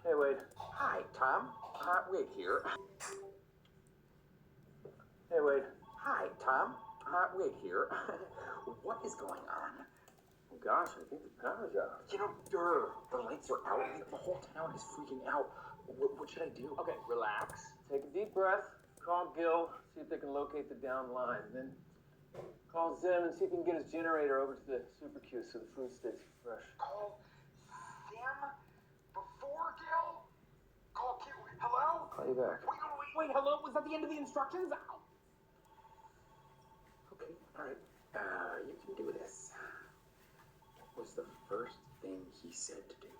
Hey, Wade. Hi, Tom. Wade here. Hey, Wade. Hi, Tom. Wade here. What is going on? Oh, gosh, I think the power's out. You know, the lights are out. The whole town is freaking out. What should I do? Okay, relax. Take a deep breath. Call Gil, see if they can locate the down line. Then call Zim and see if he can get his generator over to the super queue so the food stays fresh. Call Sam before Gil? Call Q. Hello? Call you back. Wait, hello? Was that the end of the instructions? Ow. Okay, alright. You can do this. What was the first thing he said to do?